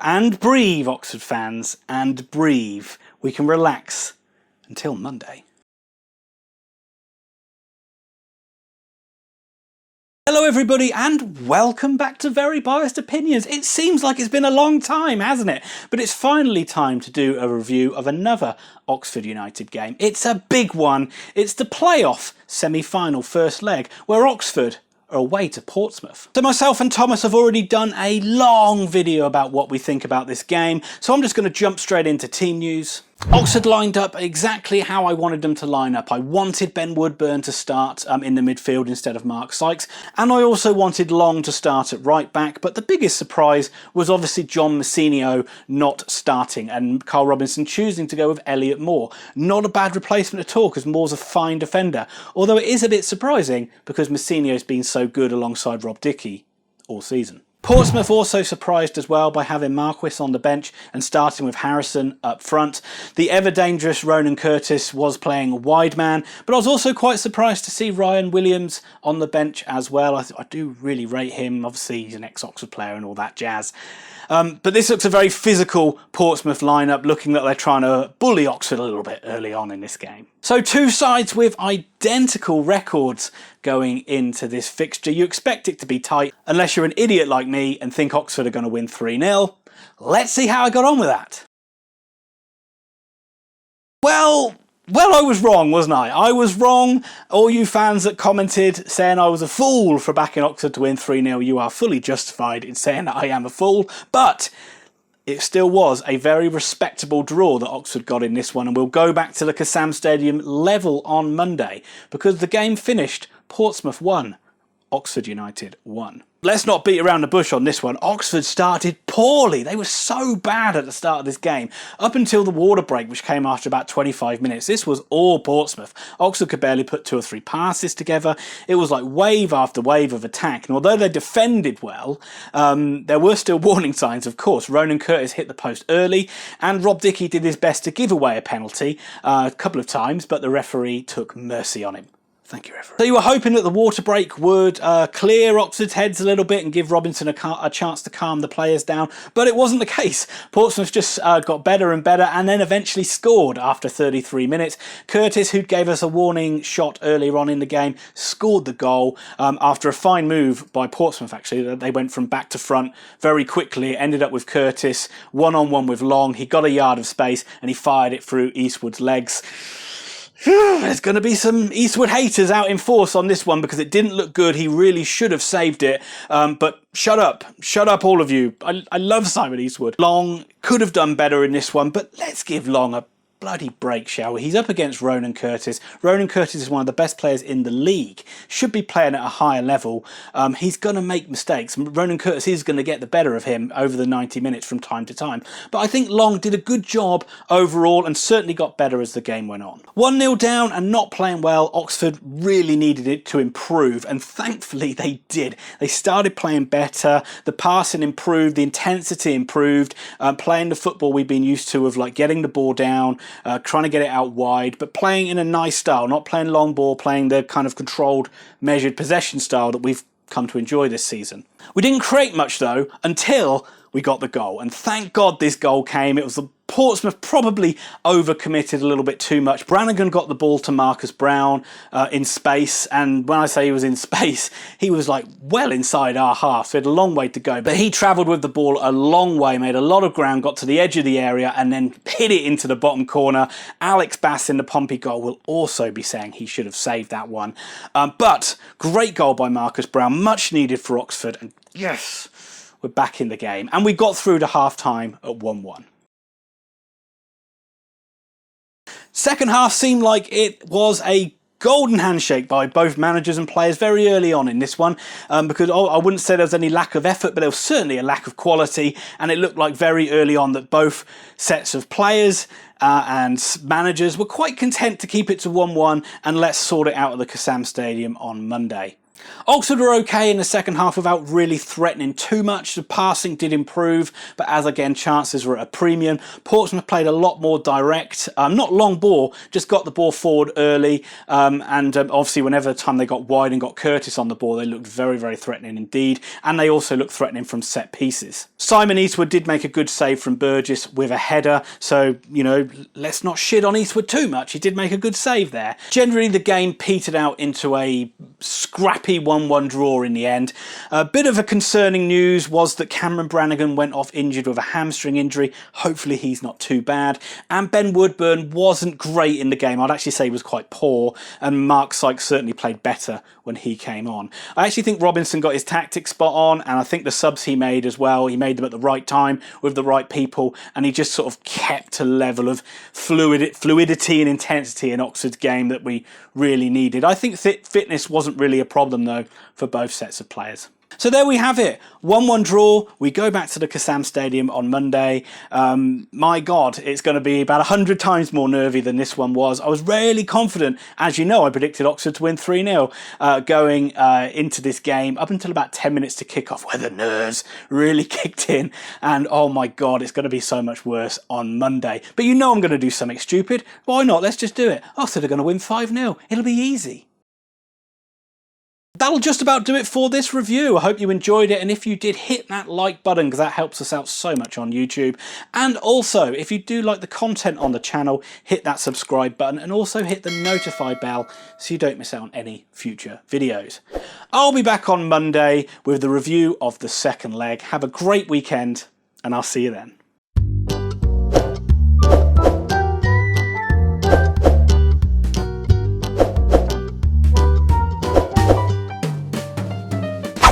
And breathe, Oxford fans, and breathe. We can relax until Monday. Hello everybody and welcome back to Very Biased Opinions. It seems like it's been a long time, hasn't it? But it's finally time to do a review of another Oxford United game. It's a big one. It's the playoff semi-final first leg where Oxford are away to Portsmouth. So myself and Thomas have already done a long video about what we think about this game, so I'm just going to jump straight into team news. Oxford lined up exactly how I wanted them to line up. I wanted Ben Woodburn to start in the midfield instead of Mark Sykes, and I also wanted Long to start at right back, but the biggest surprise was obviously John Messinio not starting and Carl Robinson choosing to go with Elliot Moore. Not a bad replacement at all, because Moore's a fine defender, although it is a bit surprising because Messinio's been so good alongside Rob Dickie all season. Portsmouth also surprised as well by having Marquis on the bench and starting with Harrison up front. The ever-dangerous Ronan Curtis was playing wide man, but I was also quite surprised to see Ryan Williams on the bench as well. I do really rate him. Obviously, he's an ex-Oxford player and all that jazz. But this looks a very physical Portsmouth lineup, looking like they're trying to bully Oxford a little bit early on in this game. So two sides with identical records going into this fixture. You expect it to be tight, unless you're an idiot like me and think Oxford are going to win 3-0. Let's see how I got on with that. Well, I was wrong, wasn't I? I was wrong. All you fans that commented saying I was a fool for backing Oxford to win 3-0, you are fully justified in saying that I am a fool. But it still was a very respectable draw that Oxford got in this one, and we'll go back to the Kassam Stadium level on Monday because the game finished Portsmouth 1, Oxford United 1. Let's not beat around the bush on this one. Oxford started poorly. They were so bad at the start of this game. Up until the water break, which came after about 25 minutes, this was all Portsmouth. Oxford could barely put 2 or 3 passes together. It was like wave after wave of attack. And although they defended well, there were still warning signs, of course. Ronan Curtis hit the post early, and Rob Dickie did his best to give away a penalty a couple of times, but the referee took mercy on him. Thank you, referee. So you were hoping that the water break would clear Oxford's heads a little bit and give Robinson a chance to calm the players down, but it wasn't the case. Portsmouth just got better and better and then eventually scored after 33 minutes. Curtis, who gave us a warning shot earlier on in the game, scored the goal after a fine move by Portsmouth, actually. They went from back to front very quickly. It ended up with Curtis, one-on-one with Long. He got a yard of space and he fired it through Eastwood's legs. There's going to be some Eastwood haters out in force on this one because it didn't look good. He really should have saved it. But shut up all of you. I love Simon Eastwood. Long could have done better in this one, but let's give Long a bloody break, shall we? He's up against Ronan Curtis. Ronan Curtis is one of the best players in the league. Should be playing at a higher level. He's going to make mistakes. Ronan Curtis is going to get the better of him over the 90 minutes from time to time. But I think Long did a good job overall and certainly got better as the game went on. 1-0 down and not playing well. Oxford really needed it to improve, and thankfully they did. They started playing better. The passing improved. The intensity improved. Playing the football we've been used to of like getting the ball down, trying to get it out wide, but playing in a nice style, not playing long ball, playing the kind of controlled, measured possession style that we've come to enjoy this season. We didn't create much though until we got the goal, and thank God this goal came. It was the Portsmouth probably overcommitted a little bit too much. Brannigan got the ball to Marcus Browne in space, and when I say he was in space, he was like well inside our half, so he had a long way to go. But he travelled with the ball a long way, made a lot of ground, got to the edge of the area, and then hit it into the bottom corner. Alex Bass in the Pompey goal will also be saying he should have saved that one. But great goal by Marcus Browne, much needed for Oxford, and yes, we're back in the game. And we got through to half-time at 1-1. Second half seemed like it was a golden handshake by both managers and players very early on in this one, because I wouldn't say there was any lack of effort, but there was certainly a lack of quality, and it looked like very early on that both sets of players and managers were quite content to keep it to 1-1 and let's sort it out at the Kassam Stadium on Monday. Oxford were okay in the second half without really threatening too much. The passing did improve, but as again, chances were at a premium. Portsmouth played a lot more direct, not long ball, just got the ball forward early, and obviously whenever time they got wide and got Curtis on the ball, they looked very, very threatening indeed, and they also looked threatening from set pieces. Simon Eastwood did make a good save from Burgess with a header, so, you know, let's not shit on Eastwood too much. He did make a good save there. Generally, the game petered out into a scrappy 1-1 draw in the end. A bit of a concerning news was that Cameron Brannigan went off injured with a hamstring injury. Hopefully he's not too bad. And Ben Woodburn wasn't great in the game. I'd actually say he was quite poor. And Mark Sykes certainly played better when he came on. I actually think Robinson got his tactics spot on, and I think the subs he made as well, he made them at the right time with the right people, and he just sort of kept a level of fluidity and intensity in Oxford's game that we really needed. I think fitness wasn't really a problem though for both sets of players. So there we have it, 1-1 draw. We go back to the Kassam Stadium on Monday. My God, it's going to be about 100 times more nervy than this one was. I was really confident. As you know, I predicted Oxford to win 3-0 going into this game up until about 10 minutes to kick off, where the nerves really kicked in. And oh my God, it's going to be so much worse on Monday. But you know I'm going to do something stupid. Why not? Let's just do it. Oxford are going to win 5-0. It'll be easy. That'll just about do it for this review. I hope you enjoyed it, and if you did, hit that like button because that helps us out so much on YouTube. And also, if you do like the content on the channel, hit that subscribe button and also hit the notify bell so you don't miss out on any future videos. I'll be back on Monday with the review of the second leg. Have a great weekend, and I'll see you then.